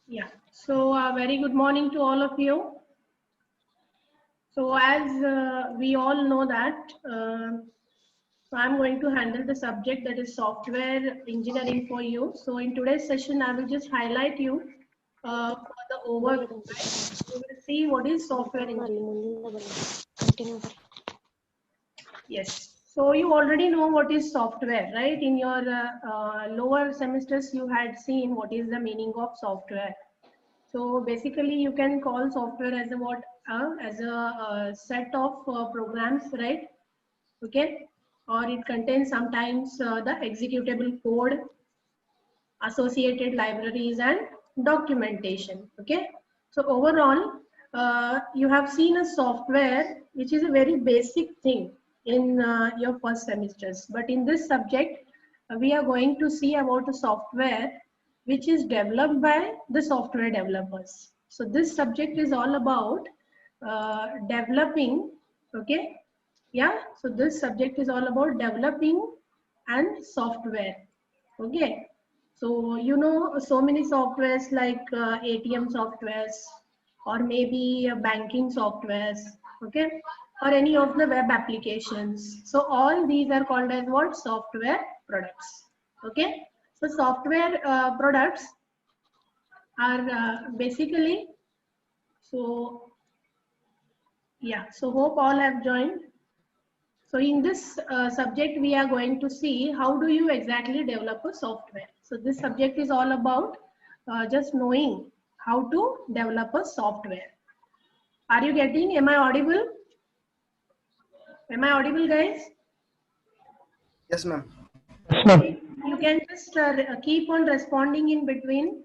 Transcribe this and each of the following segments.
Yeah, so very good morning to all of you. So as we all know that, so I'm going to handle the subject that is software engineering for you. So in today's session, I will just highlight you for the overview. Right? We will see what is software engineering. Yes. So you already know what is software, right? In your lower semesters, you had seen what is the meaning of software. So basically, you can call software as a what? As a set of programs, right? Okay, or it contains sometimes the executable code, associated libraries, and documentation. Okay, so overall, you have seen a software which is a very basic thing in your first semesters. But in this subject, we are going to see about a software which is developed by the software developers. So this subject is all about developing. Okay, yeah. So this subject is all about developing and software. Okay, so you know so many softwares like ATM softwares or maybe banking softwares, okay, or any of the web applications. So all these are called as what? Software products. Okay, so software products are basically, so yeah, so hope all have joined. So in this subject, we are going to see how do you exactly develop a software. So this subject is all about just knowing how to develop a software. Are you getting? Am I audible? Am I audible, guys? Yes, ma'am. Okay. You can just keep on responding in between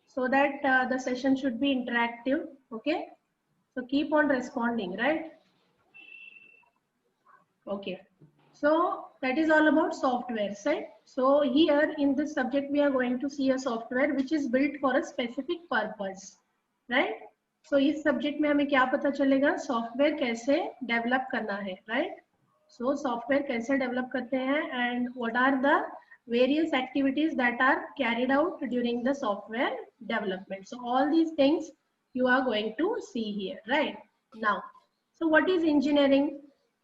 so that the session should be interactive. Okay. So keep on responding, right? Okay, so that is all about software, right? So here in this subject, we are going to see a software which is built for a specific purpose, right? So इस subject में हमें क्या पता चलेगा? Software कैसे develop करना है, right? So software कैसे develop करते हैं and what are the various activities that are carried out during the software development. So all these things you are going to see here, right? Now, so what is engineering?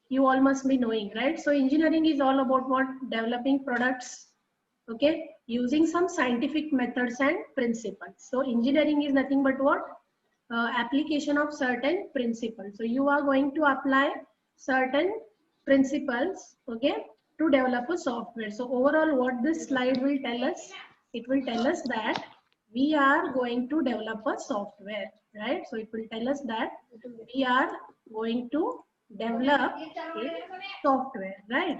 You all must be knowing, right? So engineering is all about what? Developing products, okay, using some scientific methods and principles. So engineering is nothing but what? Application of certain principles. So you are going to apply certain principles, okay, to develop a software. So overall, what this slide will tell us, it will tell us that we are going to develop a software, right? So it will tell us that we are going to develop a software, right?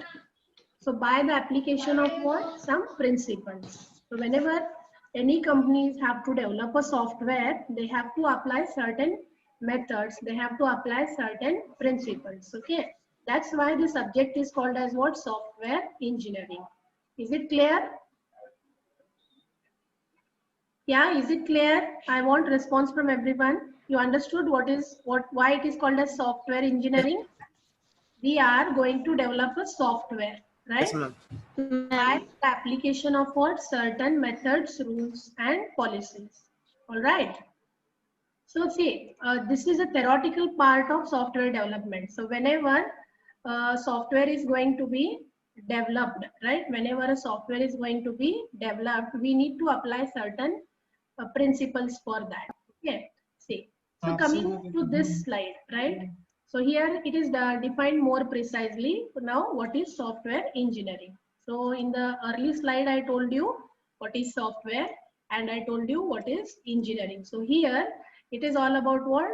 So by the application of what? Some principles. So whenever any companies have to develop a software, they have to apply certain methods, they have to apply certain principles, okay? That's why the subject is called as what? Software engineering. Is it clear? Yeah, is it clear? I want response from everyone. You understood why it is called as software engineering? We are going to develop a software, right? Yes, ma'am. By the application of what? Certain methods, rules, and policies. All right. So see, this is a theoretical part of software development. So whenever software is going to be developed, right? Whenever a software is going to be developed, we need to apply certain principles for that. Okay. See. So coming to this slide, right? So here it is defined more precisely. Now, what is software engineering? So in the early slide, I told you what is software and I told you what is engineering. So here it is all about what?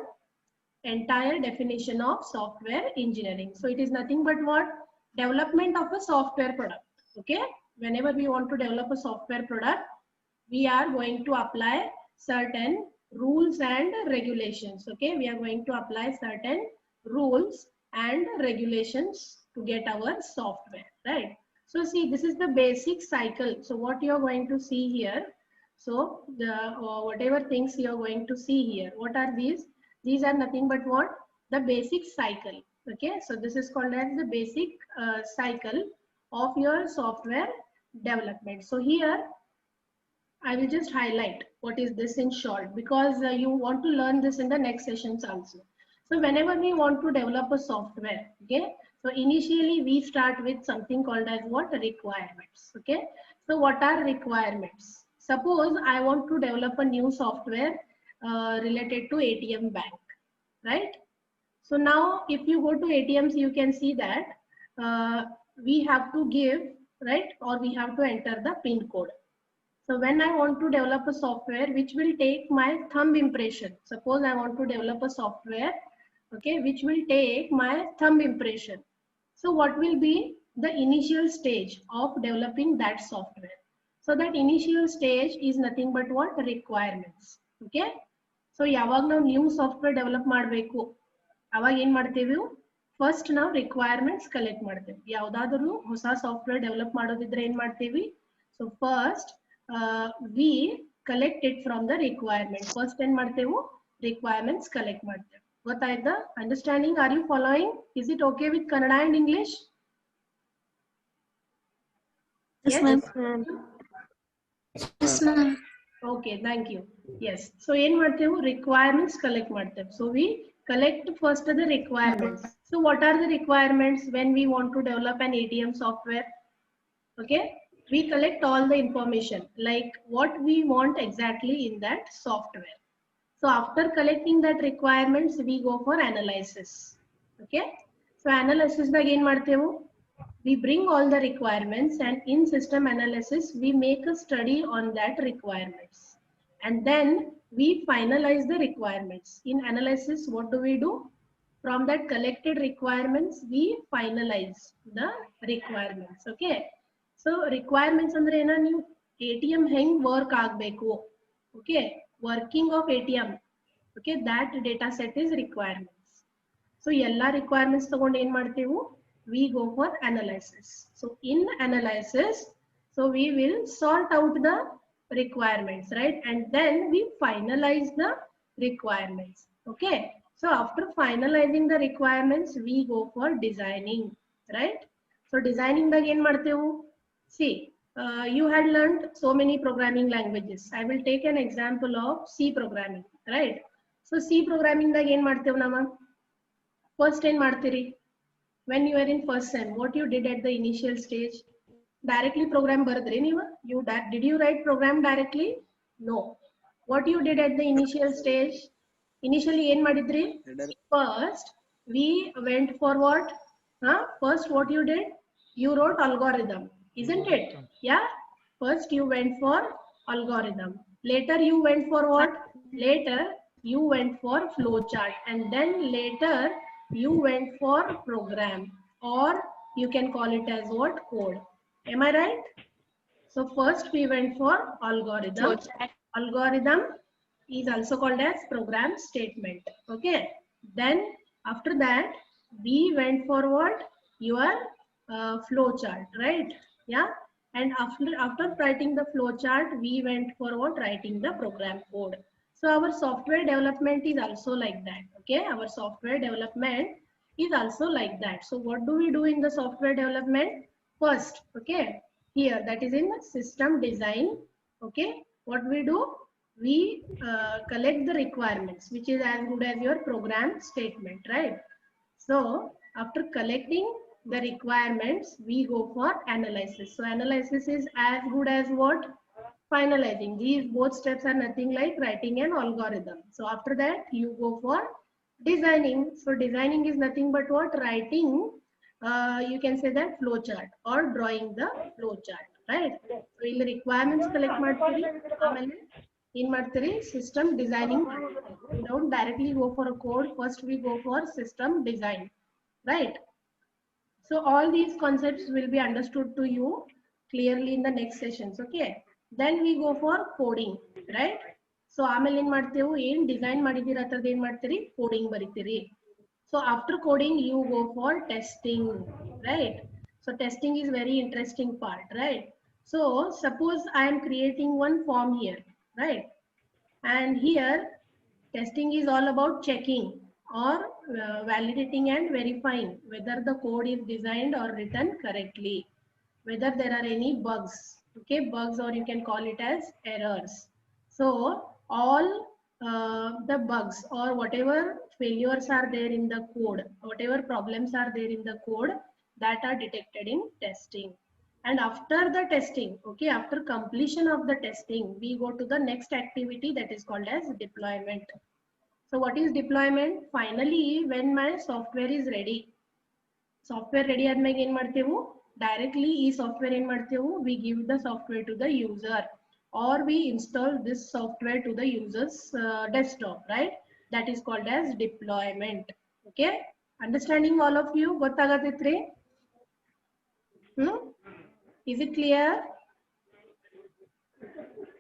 Entire definition of software engineering. So it is nothing but what? Development of a software product. Okay. Whenever we want to develop a software product, we are going to apply certain rules and regulations. Okay. We are going to apply certain rules and regulations to get our software, right? So see, this is the basic cycle. So what you are going to see here, so the whatever things you are going to see here, what are these? These are nothing but what? The basic cycle. Okay, so this is called as the basic cycle of your software development. So here I will just highlight what is this in short, because you want to learn this in the next sessions also. So whenever we want to develop a software, okay, so initially we start with something called as what? Requirements. Okay, so what are requirements? Suppose I want to develop a new software related to ATM bank, right? So now if you go to ATMs, you can see that we have to give, right, or we have to enter the PIN code. So when I want to develop a software which will take my thumb impression, suppose I want to develop a software, okay, which will take my thumb impression. So what will be the initial stage of developing that software? So that initial stage is nothing but what? Requirements. Okay. So ಯಾವಾಗ ನಾವು new software develop ಮಾಡಬೇಕು ಅವಾಗ ಏನು ಮಾಡ್ತೀವಿ? First ನಾವು requirements collect ಮಾಡ್ತೇವೆ. ಯಾವುದಾದರೂ ಹೊಸ ಸಾಫ್ಟ್ವೇರ್ ಡೆವಲಪ್ ಮಾಡೋದಿದ್ರೆ ಏನು ಮಾಡ್ತೀವಿ? So first we collect it from the requirement. First ಏನು ಮಾಡ್ತೇವೆ? Requirements collect ಮಾಡ್ತೇವೆ. ಗೊತ್ತಾಯ್ತಾ? Understanding? Are you following? Is it okay with Kannada and English? Yes, ma'am. Yes, ma'am. Okay, thank you. Yes. So ಏನು ಮಾಡ್ತೇವೆ? Requirements collect ಮಾಡ್ತೇವೆ. So we collect first the requirements. So what are the requirements when we want to develop an ATM software? Okay, we collect all the information like what we want exactly in that software. So after collecting that requirements, we go for analysis. Okay, so analysis again ಮಾಡ್ತೇವೆ. We bring all the requirements and in system analysis, we make a study on that requirements. And then we finalize the requirements. In analysis, what do we do? From that collected requirements, we finalize the requirements. Okay. So requirements andre ena ನೀವು ATM ಹೆಂಗ್ work ಆಗಬೇಕು. Okay. Working of ATM. Okay. That data set is requirements. So ಎಲ್ಲ requirements ತಗೊಂಡು ಏನು ಮಾಡ್ತೇವೆ? We go for analysis. So in analysis, so we will sort out the requirements, right? And then we finalize the requirements. Okay. So after finalizing the requirements, we go for designing, right? So designing again ಮಾಡ್ತೇವೆ. See, you had learned so many programming languages. I will take an example of C programming, right? So C programming again ಮಾಡ್ತೇವೆ ನಾವು. First ಏನು ಮಾಡ್ತೀರಿ? When you are in first sem, what you did at the initial stage? Directly program ಬರದ್ರಿ ನೀವು? Did you write program directly? No. What you did at the initial stage? Initially ಏನು ಮಾಡಿದ್ರಿ? First, we went for what? First, what you did? You wrote algorithm, isn't it? Yeah. First, you went for algorithm. Later, you went for what? Later, you went for flowchart, and then later you went for program, or you can call it as what? Code. Am I right? So first we went for algorithm. Algorithm is also called as program statement. Okay. Then after that we went for what? Your flowchart, right? Yeah. And after writing the flowchart, we went for what? Writing the program code. So our software development is also like that. Okay, our software development is also like that. So what do we do in the software development? First, okay, here that is in system design. Okay, what we do? We collect the requirements, which is as good as your program statement, right? So after collecting the requirements, we go for analysis. So analysis is as good as what? Finalizing. These both steps are nothing like writing an algorithm. So after that you go for designing. So designing is nothing but what? Writing, you can say that flowchart or drawing the flowchart, right? So in the requirements collect ಮಾಡ್ತೀರಿ, ಆಮೇಲೆ ಏನ್ ಮಾಡ್ತೀರಿ? System designing. We don't directly go for a code. First we go for system design, right? So all these concepts will be understood to you clearly in the next sessions. Okay. Then we go for coding, right? So ಆಮೇಲೆ ಏನ್ ಮಾಡ್ತೇವೆ? ಏನ್ design ಮಾಡಿದೀರ ಅದ್ರದ್ದು ಏನ್ ಮಾಡ್ತೀರಿ? Coding ಬರೀತೀರಿ. So after coding you go for testing, right? So testing is very interesting part, right? So suppose I am creating one form here, right? And here testing is all about checking or validating and verifying whether the code is designed or written correctly, whether there are any bugs. Okay, bugs, or you can call it as errors. So all the bugs or whatever failures are there in the code, whatever problems are there in the code, that are detected in testing. And after the testing, okay, after completion of the testing, we go to the next activity that is called as deployment. So what is deployment? Finally, when my software is ready, software ready ಆದ್ಮೇಲೆ ಏನು ಮಾಡ್ತೇವೆ? Directly ಈ software ಏನು ಮಾಡ್ತೇವೆ? We give the software to the user, or we install this software to the user's desktop, right? That is called as deployment. Okay, understanding all of you? ಗೊತ್ತಾಗತೈತ್ರಿ? Is it clear?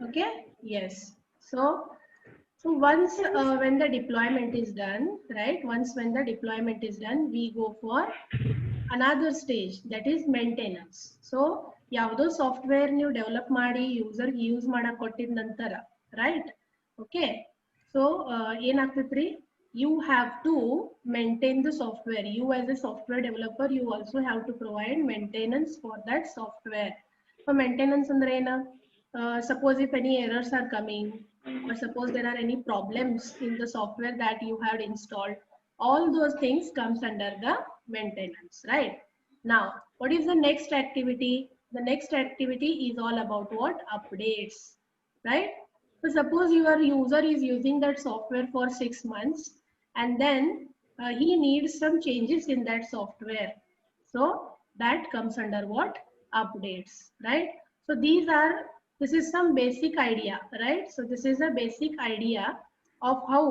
Okay, yes. So once when the deployment is done, right? Once when the deployment is done, we go for another stage, that is maintenance. So ಯಾವ್ದೋ software ನೀವು develop ಮಾಡಿ user use ಮಾಡಕ್ ಕೊಟ್ಟಿದ ನಂತರ, right? Okay, so ಏನಾಗ್ತೈತ್ರಿ? You have to maintain the software. You as a software developer, you also have to provide maintenance for that software. So maintenance andre ena? Suppose if any errors are coming, or suppose there are any problems in the software that you have installed, all those things comes under the maintenance, right? Now what is the next activity? The next activity is all about what? Updates, right? So suppose your user is using that software for 6 months, and then he needs some changes in that software, so that comes under what? Updates, right? So this is some basic idea, right? So this is a basic idea of how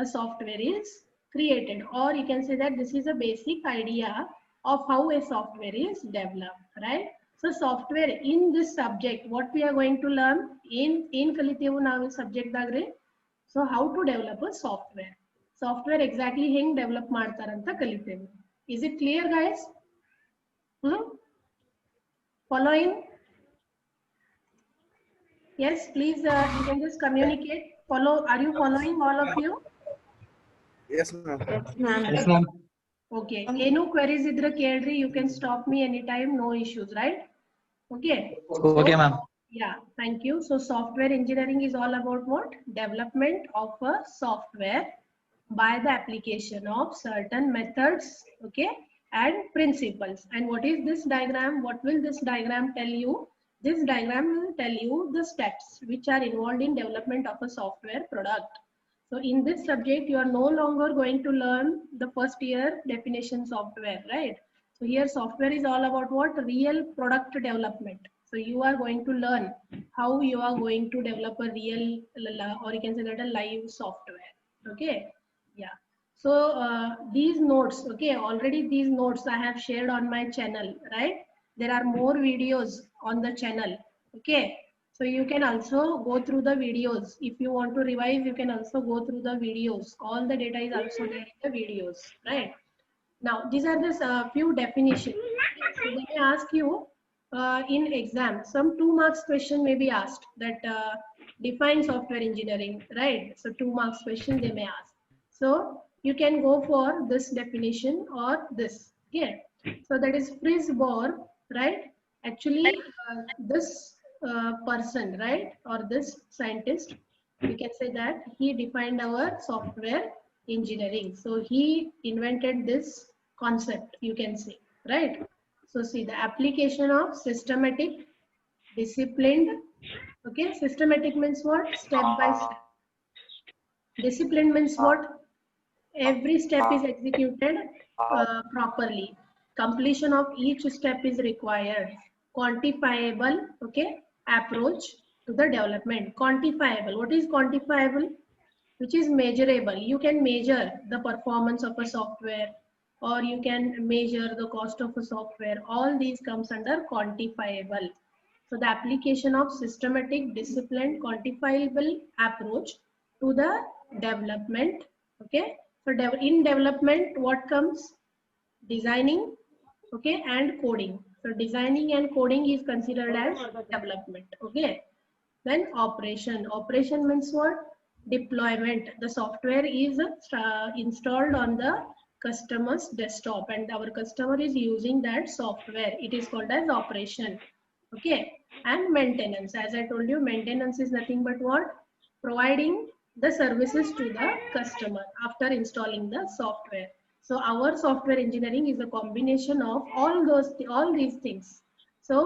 a software is created, or you can say that this is a basic idea of how a software is developed, right? So software in this subject, what we are going to learn in kalitevu ನಾವು subject dagre, so how to develop a software exactly ಹೆಂಗ್ develop ಮಾಡ್ತಾರಂತ ಕಲಿತೇವೆ. Is it clear, guys? Following? Yes, please, you can just communicate. Follow. Are you following, all of you? Yes, ma'am. Yes, ma'am. Okay. Any queries idra kelri, you can stop me anytime, no issues, right? Okay. Okay, ma'am. Yeah, thank you. So software engineering is all about what? Development of a software by the application of certain methods, okay, and principles. And what is this diagram? What will this diagram tell you? This diagram will tell you the steps which are involved in development of a software product. So in this subject, you are no longer going to learn the first year definition software, right? So here software is all about what? Real product development. So you are going to learn how you are going to develop a real, or you can say that a live software. Okay, yeah. So these notes, okay, already these notes I have shared on my channel, right? There are more videos on the channel, okay? So you can also go through the videos. If you want to revise, you can also go through the videos. All the data is also there in the videos, right? Now, these are the few definitions. So they may ask you in exam, some 2 marks question may be asked that define software engineering, right? So 2 marks question they may ask. So you can go for this definition or this, okay? So that is Fritz Bohr, right? Actually, this person, right, or this scientist, we can say that he defined our software engineering. So he invented this concept, you can say, right? So see, the application of systematic, disciplined, okay, systematic means what? Step by step. Discipline means what? Every step is executed properly. Completion of each step is required. Quantifiable, okay, approach to the development. Quantifiable, what is quantifiable? Which is measurable. You can measure the performance of a software, or you can measure the cost of a software. All these comes under quantifiable. So the application of systematic, disciplined, quantifiable approach to the development, okay? So in development, what comes? Designing, okay, and coding. So designing and coding is considered as development, okay? Then operation means what? Deployment. The software is installed on the customer's desktop, and our customer is using that software. It is called as operation, okay? And maintenance, as I told you, maintenance is nothing but what? providing the services to the customer after installing the software. So our software engineering is a combination of all these things. So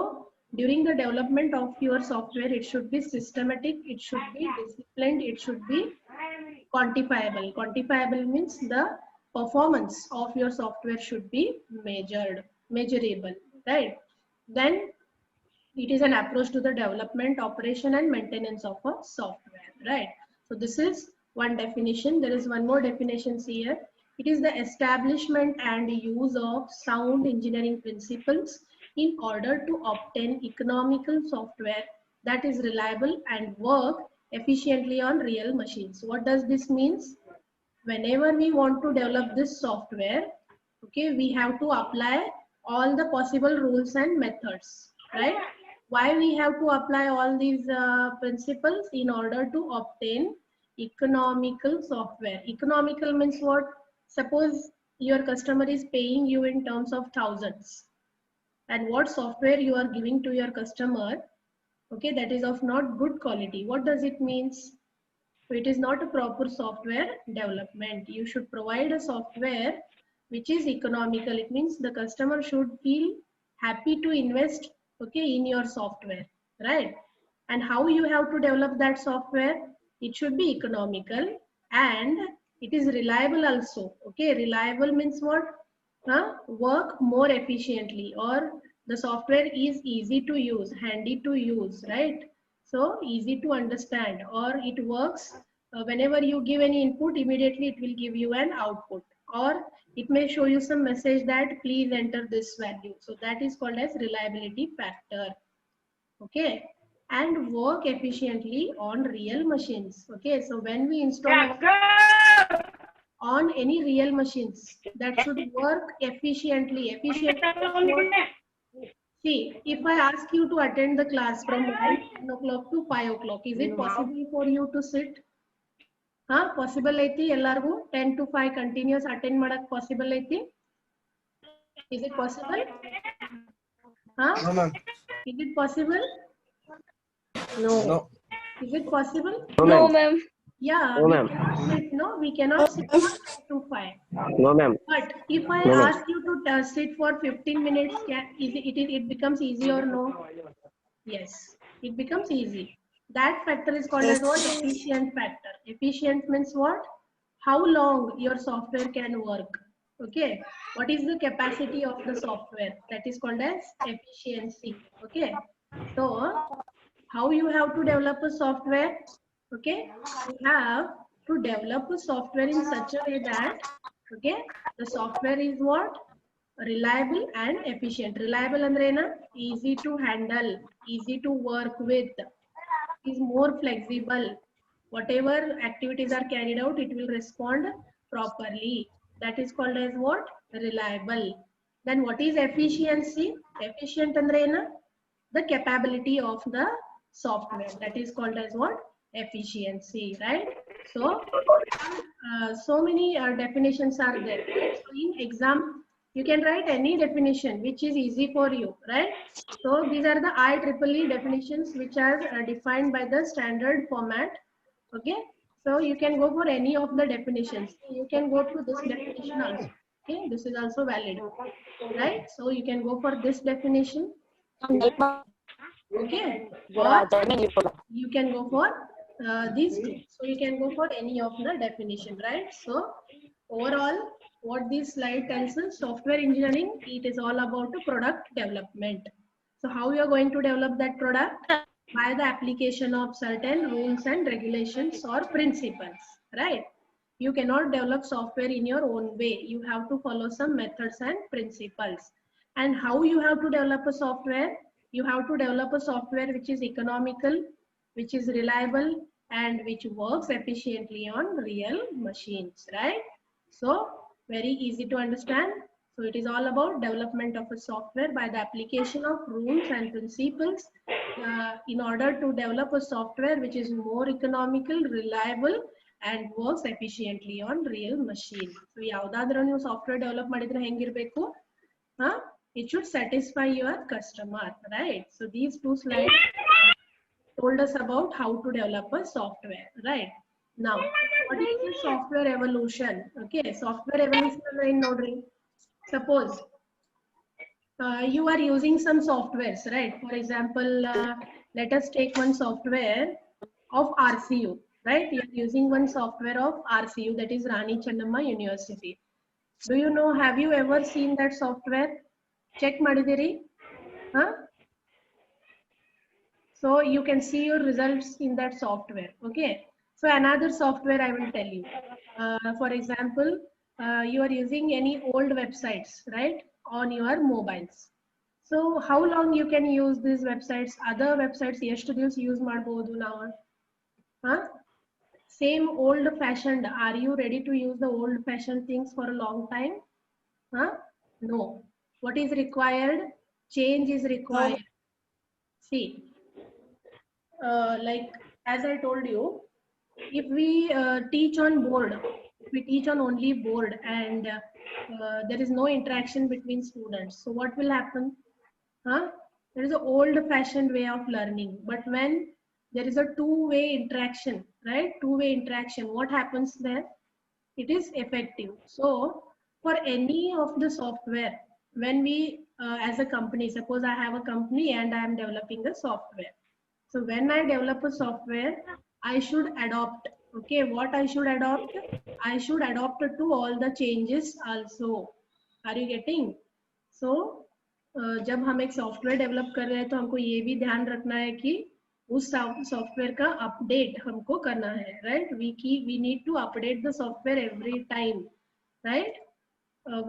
during the development of your software, it should be systematic, it should be disciplined, it should be quantifiable. Quantifiable means the performance of your software should be measurable, right? Then it is an approach to the development, operation, and maintenance of a software, right? So this is one definition. There is one more definition here. It is the establishment and use of sound engineering principles in order to obtain economical software that is reliable and work efficiently on real machines. What does this mean? Whenever we want to develop this software, okay, we have to apply all the possible rules and methods, right? Why we have to apply all these principles? In order to obtain economical software. Economical means what? Suppose your customer is paying you in terms of thousands, and what software you are giving to your customer, okay, that is of not good quality. What does it mean? So it is not a proper software development. You should provide a software which is economical. It means the customer should feel happy to invest, okay, in your software, right? And how you have to develop that software? It should be economical and it is reliable also. Okay, reliable means what? Work more efficiently, or the software is easy to use, handy to use, right? So easy to understand, or it works whenever you give any input, immediately it will give you an output, or it may show you some message that please enter this value. So that is called as reliability factor. Okay, and work efficiently on real machines. Okay, so when we install on any real machines, that should work efficiently. See, if I ask you to attend the class from 10 o'clock to 5 o'clock, is it possible for you to sit? Possible ಐತಿ ಎಲ್ಲರಿಗೂ 10 to 5 continuous attend ಮಾಡಕ್ possible ಐತಿ? Is it possible? No, ma'am. Is it possible? No. No. Is it possible? No, ma'am. Yeah, No, we ma'am. cannot sit, no, we cannot sit for 10 to 5. No, ma'am. But if I No, ma'am. ask you to sit for 15 minutes, it becomes easy or no? Yes, it becomes easy. That factor is called as what? Efficient factor. Efficient means what? How long your software can work. Okay, what is the capacity of the software? That is called as efficiency. Okay, so how you have to develop a software? Okay, you have to develop a software in such a way that, okay, the software is what? Reliable and efficient. Reliable andre na? Easy to handle, easy to work with, is more flexible. Whatever activities are carried out, it will respond properly. That is called as what? Reliable. Then what is efficiency? Efficient andre na? The capability of the software. That is called as what? Efficiency, right? So so many definitions are there, right? So in exam you can write any definition which is easy for you, right? So these are the IEEE definitions which are defined by the standard format. Okay, so you can go for any of the definitions. You can go to this definition also. Okay, this is also valid, right? So you can go for this definition. Okay, or you can go for these two. So you can go for any of the definition, right? So overall, what this slide tells us, software engineering, it is all about the product development. So how you are going to develop that product? By the application of certain rules and regulations or principles, right? You cannot develop software in your own way. You have to follow some methods and principles. And how you have to develop a software? You have to develop a software which is economical, which is reliable, and which works efficiently on real machines, right? So very easy to understand. So it is all about development of a software by the application of rules and principles in order to develop a software which is more economical, reliable, and works efficiently on real machine. So ಯಾವ್ದಾದ್ರೂ ನೀವು software develop ಮಾಡಿದ್ರೆ ಹೆಂಗಿರ್ಬೇಕು? It should satisfy your customer, right? So these two slides told us about how to develop a software, right? Now, what is the software evolution? Okay, software evolution in nodri. Suppose you are using some softwares, right? For example, let us take one software of RCU, right? You are using one software of RCU, that is Rani Chennamma University. Do you know, have you ever seen that software? Check Madidiri. Huh? So you can see your results in that software. Okay. So another software I will tell you. For example, you are using any old websites, right, on your mobiles. So how long you can use these websites? Other websites ಎಷ್ಟು ದಿವಸ use ಮಾಡಬಹುದು ನಾವು? Huh? Same old fashioned. Are you ready to use the old fashioned things for a long time? Huh? No. What is required? Change is required. See, like as I told you, if we teach on board, if we teach on only board and there is no interaction between students, so what will happen? Huh? There is an old fashioned way of learning, but when there is a two-way interaction, right? Two-way interaction, what happens there? It is effective. So for any of the software, when we as a company, suppose I have a company and I am developing a software. So when I develop a software, I should adopt. Okay, what I should adopt? I should adopt to all the changes also. Are you getting? So जब हम एक software develop कर रहे हैं तो हमको ये भी ध्यान रखना है कि उस सॉफ्टवेयर का अपडेट हमको करना है, right? We need to update the software every time, right?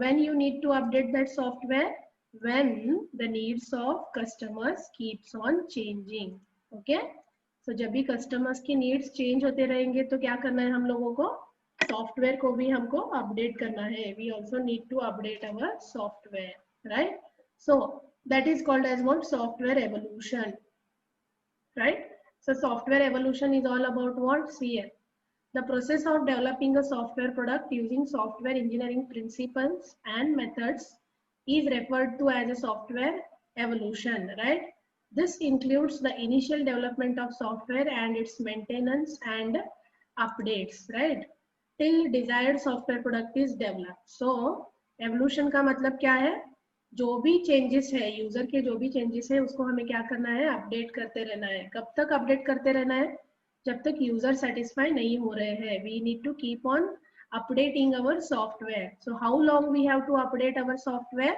When you need to update that software, when the needs of customers keeps on changing. Okay, so जब भी customers की needs change होते रहेंगे तो क्या करना है हम लोगों को? सॉफ्टवेयर को भी हमको अपडेट करना है. We also need to update our software, right? So that is called as what? Software evolution, right? So software evolution is all about what? See here. The process of developing a software product using software engineering principles and methods is referred to as a software evolution, right? This includes the initial development of software and its maintenance and updates, right? Till desired software product is developed. So evolution का मतलब क्या है? जो भी changes है, user के जो भी चेंजेस है उसको हमें क्या करना है? अपडेट करते रहना है. कब तक अपडेट करते रहना है? जब तक यूजर सेटिस्फाई नहीं हो रहे हैं. We need to keep on updating our software. So how long we have to update our software?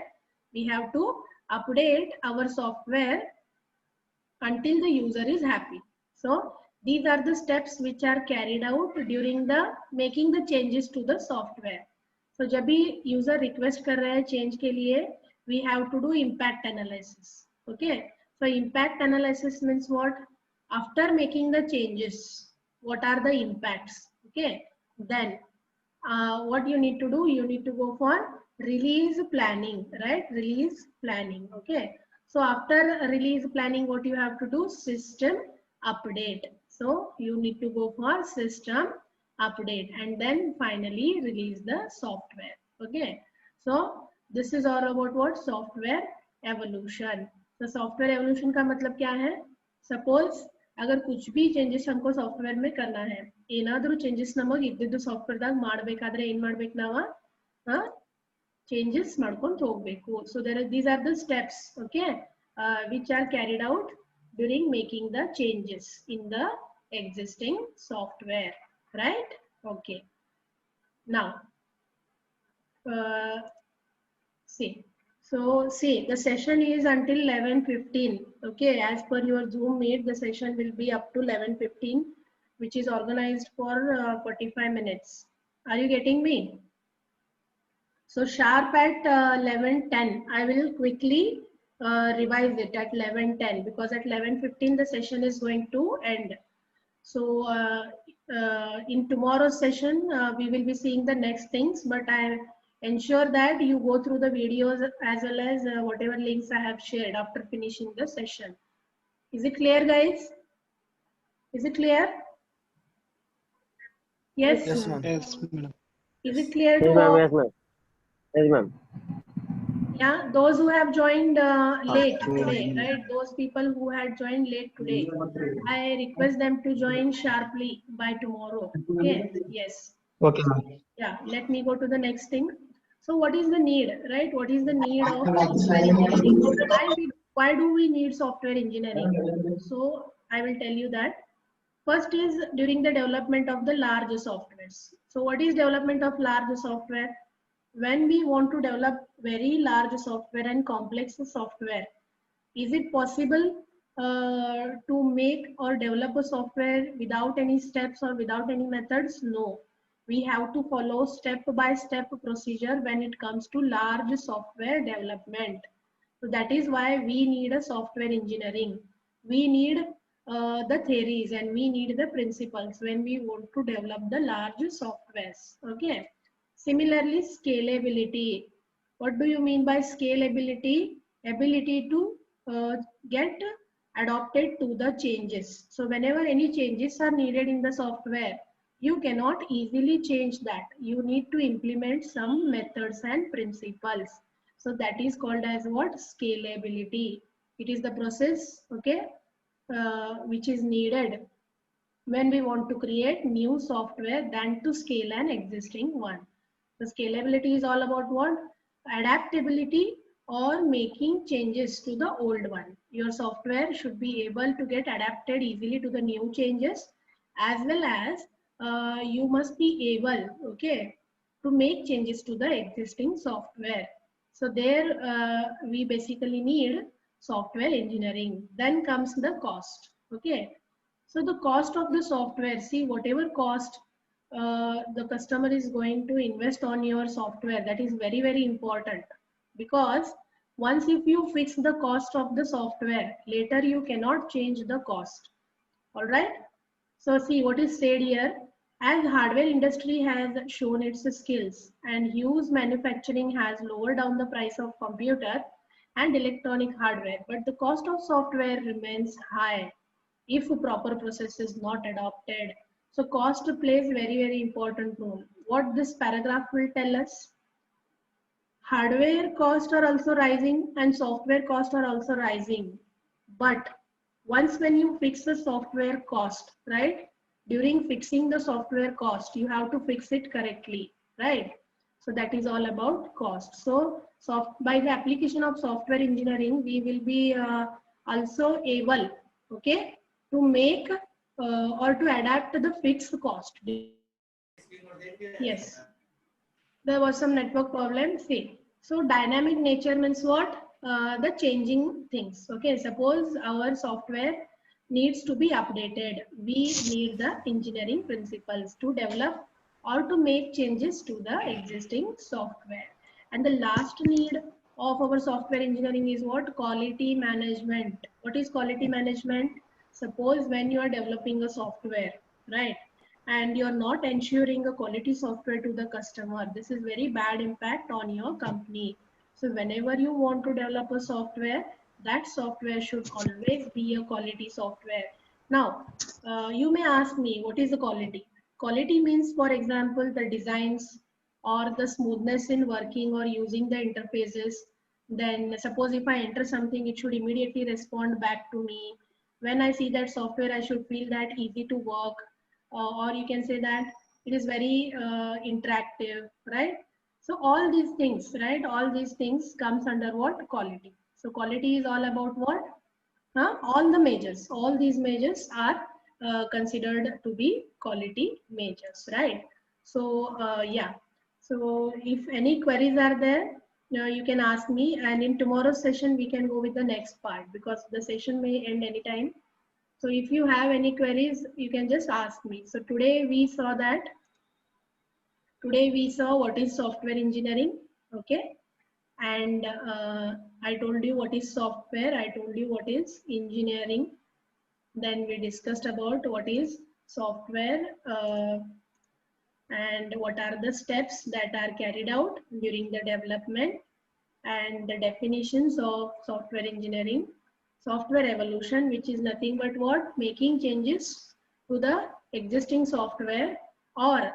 We have to update our software until the user is happy. So these are the steps which are carried out during the making the changes to the software. So जब भी user request कर रहे हैं change के लिए, we have to do impact analysis. Okay, so impact analysis means what? After making the changes, what are the impacts? Okay, then what you need to do? You need to go for release planning, right? Release planning. Okay, so after release planning, what you have to do? System update. So you need to go for system update and then finally release the software. Okay, so this is all about what? Software evolution. So software evolution का मतलब क्या है? Suppose अगर कुछ भी changes हमको software में करना है, ಏನಾದರೂ ಚೇಂಜಸ್ ನಮಗೆ ಇದ್ದಿದ್ದು ಸಾಫ್ಟ್ವೇರ್ದಾಗ ಮಾಡಬೇಕಾದ್ರೆ ಏನ್ ಮಾಡ್ಬೇಕು ನಾವು? ಚೇಂಜಸ್ ಮಾಡ್ಕೊಂಡು ಹೋಗಬೇಕು. So these are the steps, okay, which are carried out during making the changes in the existing software, right? Okay, now see, the session is until 11:15. Okay, as per your Zoom meet, the session will be up to 11:15, which is organized for 45 minutes. Are you getting me? So sharp at 11:10, I will quickly revise it at 11:10 because at 11:15 the session is going to end. So in tomorrow's session we will be seeing the next things, but I ensure that you go through the videos as well as whatever links I have shared after finishing the session. Is it clear, guys? Is it clear? Yes. Yes, ma'am. Yes, madam. Is it clear to Yes, ma'am. all? Yes, ma'am. Yes, ma'am. Yeah, those who have joined late today, right? Those people who had joined late today, I request them to join sharply by tomorrow. Okay, yes. Okay, ma'am. Yeah, let me go to the next thing. So what is the need, right? What is the need of software engineering? Why do we need software engineering? So I will tell you that. First is during the development of the large softwares. So what is development of large software? When we want to develop very large software and complex software, is it possible to make or develop a software without any steps or without any methods? No. We have to follow step-by-step procedure when it comes to large software development. So that is why we need a software engineering. We need the theories and we need the principles when we want to develop the large softwares. Okay. Similarly, scalability. What do you mean by scalability? Ability to get adopted to the changes. So whenever any changes are needed in the software, you cannot easily change that. You need to implement some methods and principles. So that is called as what? Scalability. It is the process, okay, which is needed when we want to create new software than to scale an existing one. The scalability is all about what? Adaptability or making changes to the old one. Your software should be able to get adapted easily to the new changes, as well as you must be able, okay, to make changes to the existing software. So there we basically need software engineering. Then comes the cost, okay. So the cost of the software, see whatever cost the customer is going to invest on your software, that is very, very important, because once if you fix the cost of the software, later you cannot change the cost. All right. So see what is said here. As hardware industry has shown its skills and huge manufacturing has lowered down the price of computer and electronic hardware, but the cost of software remains high if proper process is not adopted. So cost plays very, very important role. What this paragraph will tell us? Hardware costs are also rising and software costs are also rising. But once when you fix the software cost, right? During fixing the software cost, you have to fix it correctly, right? So that is all about cost. So by the application of software engineering, we will be also able, okay, to make or to adapt the fixed cost. Yes, there was some network problem. See, so dynamic nature means what? The changing things. Okay, suppose our software needs to be updated. We need the engineering principles to develop or to make changes to the existing software. And the last need of our software engineering is what? Quality management. What is quality management? Suppose when you are developing a software, right? And you're not ensuring a quality software to the customer, this is very bad impact on your company. So whenever you want to develop a software, that software should always be a quality software. Now you may ask me, what is the quality? Quality means, for example, the designs or the smoothness in working or using the interfaces. Then suppose if I enter something, it should immediately respond back to me. When I see that software, I should feel that easy to work, or you can say that it is very interactive, right? So all these things, right? All these things comes under what? Quality. So quality is all about what? All the measures, all these measures are considered to be quality measures, right? So yeah. So if any queries are there, you can ask me, and in tomorrow's session we can go with the next part because the session may end anytime. So if you have any queries, you can just ask me. So today we saw what is software engineering, okay? And I told you what is software, I told you what is engineering. Then we discussed about what is software and what are the steps that are carried out during the development, and the definitions of software engineering, software evolution, which is nothing but what? Making changes to the existing software or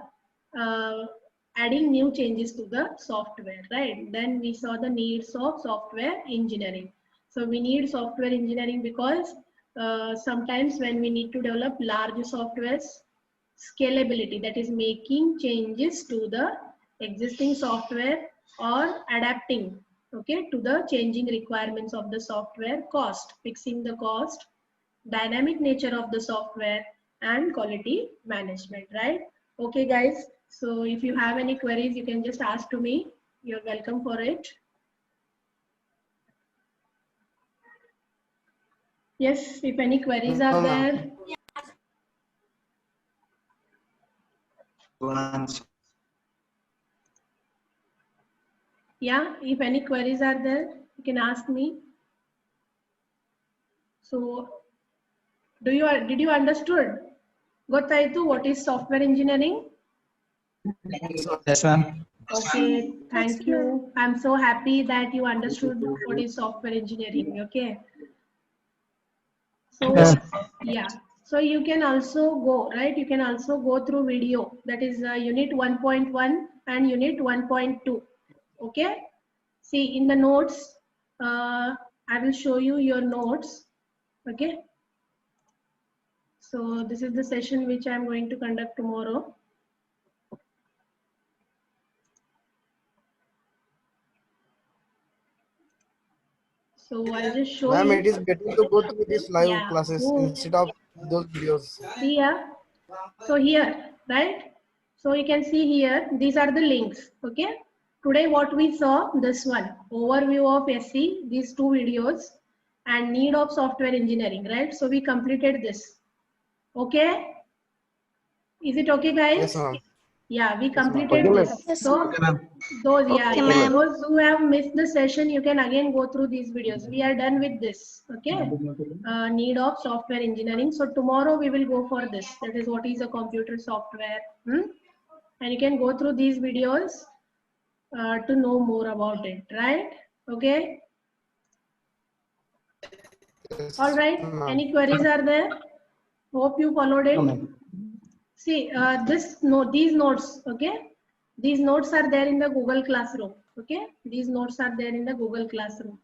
adding new changes to the software, right? Then we saw the needs of software engineering. So we need software engineering because sometimes when we need to develop large softwares, scalability, that is making changes to the existing software or adapting, okay, to the changing requirements of the software, cost, fixing the cost, dynamic nature of the software, and quality management, right? Okay guys, so if you have any queries, you can just ask to me. You're welcome for it. Yes, if any queries are there. Yeah, if any queries are there, you can ask me. So did you understood? Gottaitu what is software engineering? Yes, ma'am. Okay, thank you. I'm so happy that you understood what is software engineering. Okay. So yeah, so you can also go, right? You can also go through video, that is unit 1.1 and unit 1.2. Okay. See in the notes, I will show you your notes. Okay. So this is the session which I'm going to conduct tomorrow. So I'll just show Ma'am, you. it is better to go through these live Yeah. classes Go. instead of those videos. See here. So here, right? So you can see here, these are the links. Okay. Today what we saw, this one, overview of SE, these two videos, and need of software engineering, right? So we completed this. Okay. Is it okay, guys? Yes, ma'am. Yeah, we Yes, ma'am. completed Okay, this. ma'am. Okay, So ma'am. those, yeah, Okay, yeah, ma'am. those who have missed the session, you can again go through these videos. We are done with this. Okay. Need of software engineering. So tomorrow we will go for this. That is what is a computer software. And you can go through these videos to know more about it, right? Okay. Yes, All right. ma'am. Any queries are there? Hope you followed it. No, ma'am. See, these notes, okay? These notes are there in the Google Classroom, okay? These notes are there in the Google Classroom.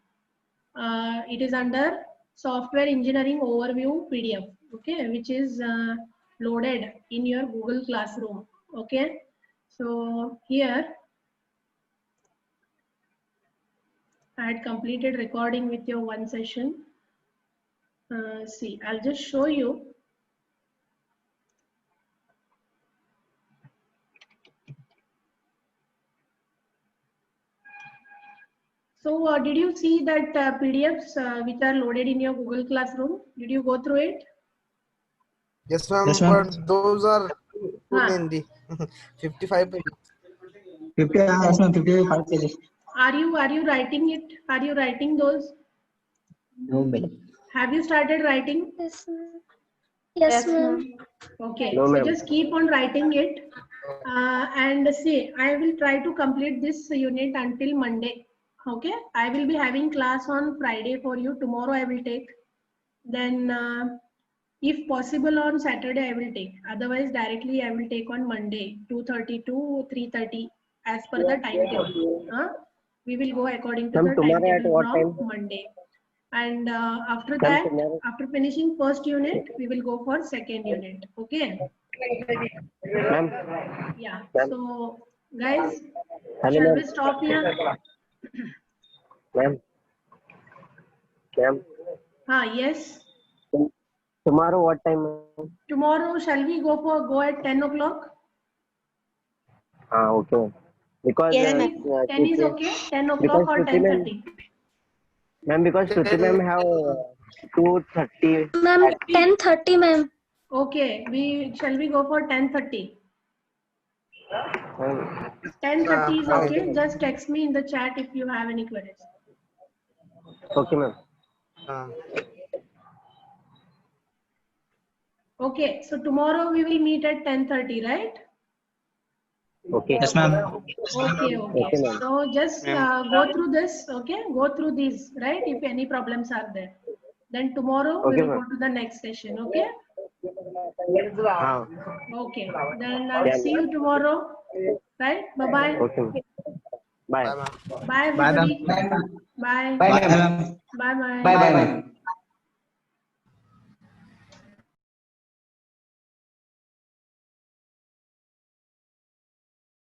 It is under Software Engineering Overview PDF, okay? Which is loaded in your Google Classroom, okay? So here, I had completed recording with your one session. See, I'll just show you. So did you see that PDFs which are loaded in your Google Classroom? Did you go through it? Yes, ma'am. Yes, ma'am. But those are too Huh. lengthy. 55 pages. 50, yes, ma'am. 55 pages. Are you writing it? Are you writing those? No, madam. Have you started writing? Yes, ma'am. Yes, ma'am. Okay, No, so ma'am. just keep on writing it. And see, I will try to complete this unit until Monday. Okay, I will be having class on Friday for you. Tomorrow I will take. Then if possible on Saturday I will take. Otherwise directly I will take on Monday 2:30 to 3:30 as per the timetable. We will go according to Ma'am, the tomorrow at timetable what from time? Monday. And after Ma'am, that, tomorrow. after finishing first unit, we will go for second unit. Okay. Ma'am. Yeah. Ma'am. So guys, Hello, shall ma'am. we stop here? Ma'am. Ma'am. Yes. Tomorrow what time, ma'am? Tomorrow, shall we go at 10 o'clock? Okay. Because 10 is okay? 10 o'clock because or Shruti ma'am, 10:30? ma'am, because Shruti ma'am have 2:30. Ma'am, 10:30, ma'am. Okay, shall we go for 10:30? 10:30 is Fine. okay. Just text me in the chat if you have any queries. Okay, ma'am. Okay, so tomorrow we will meet at 10:30, right? Okay. Yes, ma'am. Okay. Okay, ma'am. So just go through this, okay? Go through these, right? If any problems are there. Then tomorrow we Okay, will go ma'am. to the next session, okay? Ah. Okay. Then I'll see you tomorrow. Right? Bye-bye. Okay, ma'am. Bye. Bye, ma'am. Bye, Bye, everybody. ma'am. Bye. Bye, ma'am. Bye-bye. Bye, ma'am.